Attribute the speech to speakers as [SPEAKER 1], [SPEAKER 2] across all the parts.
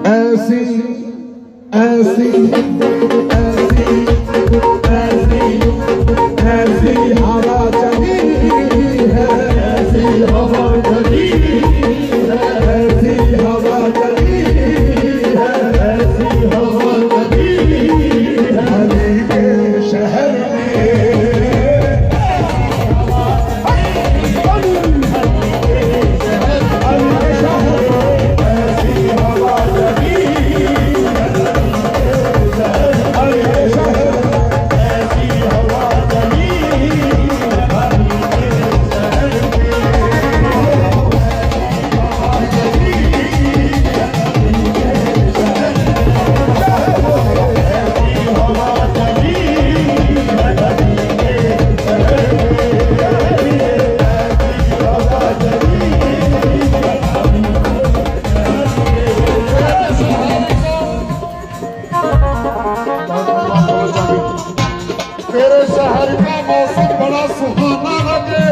[SPEAKER 1] ऐसी ऐसी ऐसी ऐसी ऐसी हवा चली है, ऐसी हवा चली है, ऐसी हवा चली है, ऐसी हवा चली है अली के शहर तेरे शहर का मौसम बड़ा सुहाना लगे,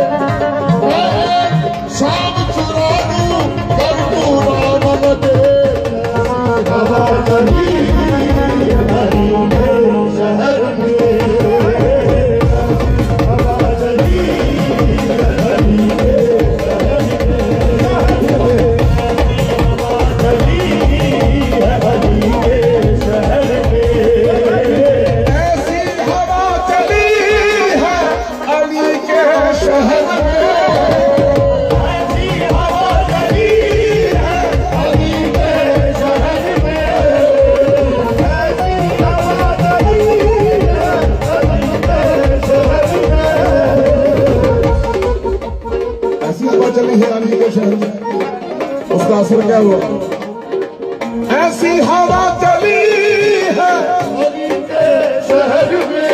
[SPEAKER 1] शाम चुरा दूं कर पूरा न लगे, हवा चली हरी मेरे शहर में, हवा चली हरी मेरे शहर में, हवा चली हरी मेरे शहर में, ऐसी हवा चली है अली के शहर में, ऐसी हवा चली है अली के शहर में, ऐसी हवा चली है अली के शहर में, ऐसी हवा चली है अली के शहर में। उसका असर क्या हुआ? ऐसी हवा चली है अली के शहर में,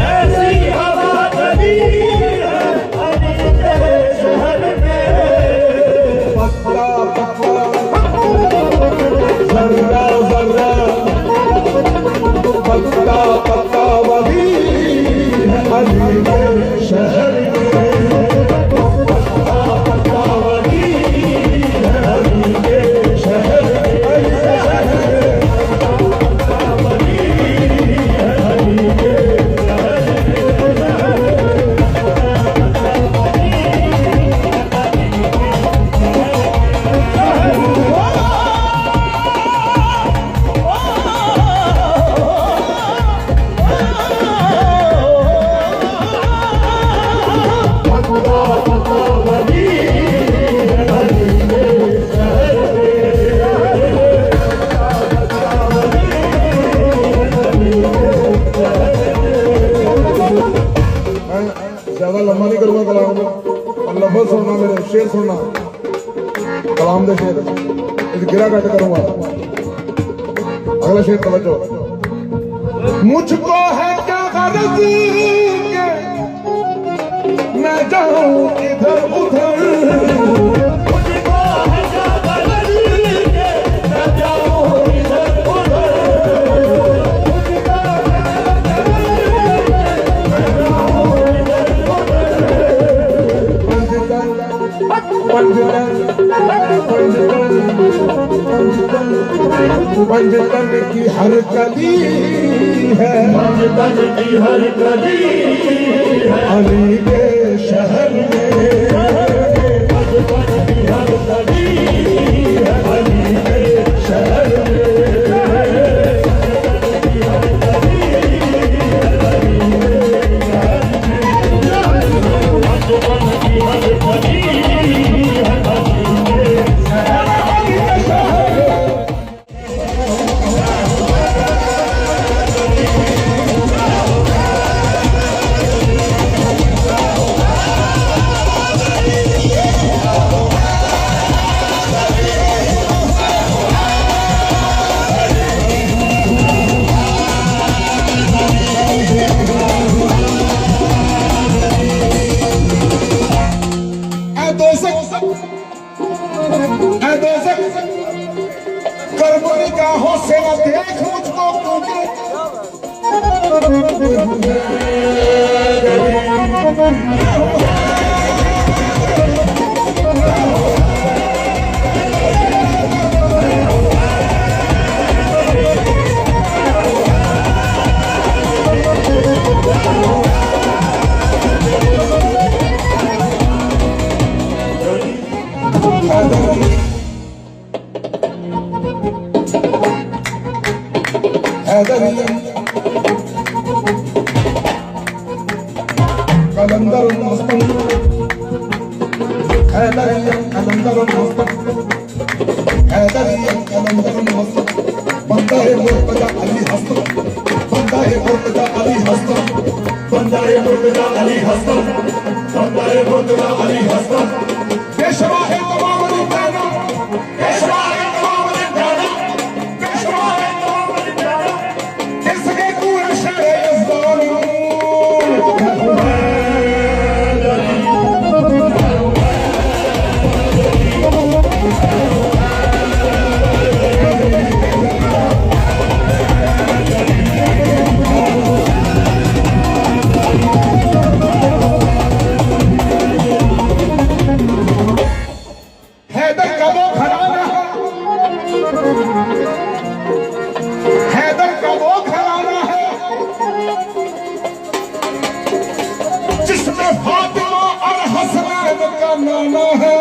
[SPEAKER 1] ऐसी हवा चली है अली के शहर में, पत्ता पत्ता जर्रा जर्रा पत्ता पत्ता वही है अली के शहर में, पत्ता पत्ता वही है अली के शहर में, ज्यादा लंबा नहीं करूंगा कलाम को, और लफ्ज़ सुनना, मेरे शेर सुनना, कलाम दे शेर इस गिरा कट करूंगा। अगला शेर तवज्जो। मुझको है क्या गरज के मैं जाऊं इधर उधर, मुझको है क्या गरज के मैं जाऊं इधर उधर, पंजतन की हर कली है, पंजतन की हर कली है अली के शहर में, पंजतन की हर कली है अली के शहर में, पंजतन की हर कली है अली के शहर में, पंजतन की हर कली है अली के शहर में। कर्म निगाहों से न देख मुझको, क्योंकि हैदरिया कलंदर मुस्तम हैदरिया कलंदर मुस्तम हैदरिया कलंदर मुस्तम बंदा है मुर्तजा अली हसन बंदा है मुर्तजा अली हसन बंदा है मुर्तजा अली हसन बंदा है मुर्तजा अली हसन पेशवा है तमाम जाना पेशवा है तमाम जाना पेशवा है तमाम जाना इसके पूरे शहर यज़दान हैदर का वो घराना हैदर का वो घराना है जिसमें फातिमा और हसनैन का नाना है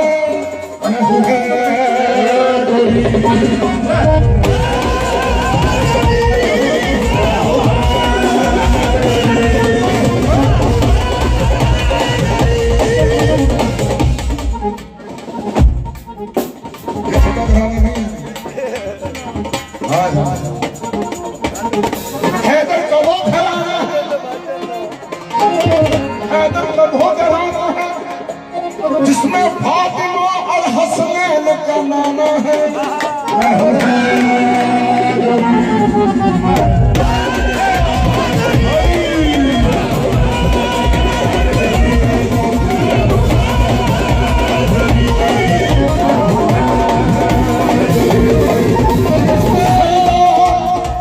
[SPEAKER 1] हैदर का वो घराना है हैदर का वो घराना है जिसमें फातिमा और हसनैन का नाना है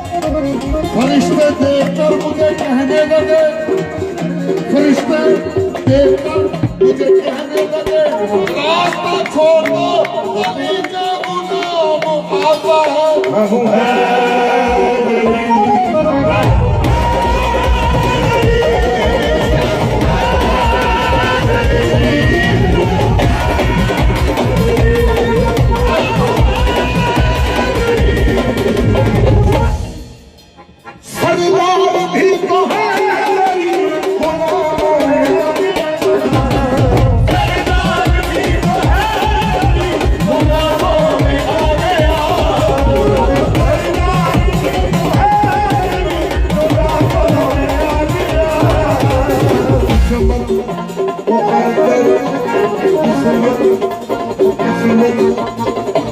[SPEAKER 2] फरिश्ते देखकर मुझे कहने लगे फरिश्ते देखकर मुझे कहने लगे रास्ता छोड़ दो अभी के गुलाम आता है
[SPEAKER 1] सरदार भी तो है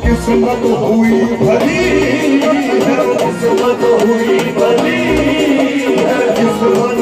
[SPEAKER 1] किस्मत हुई भली किस्मत हुई भली किस्मत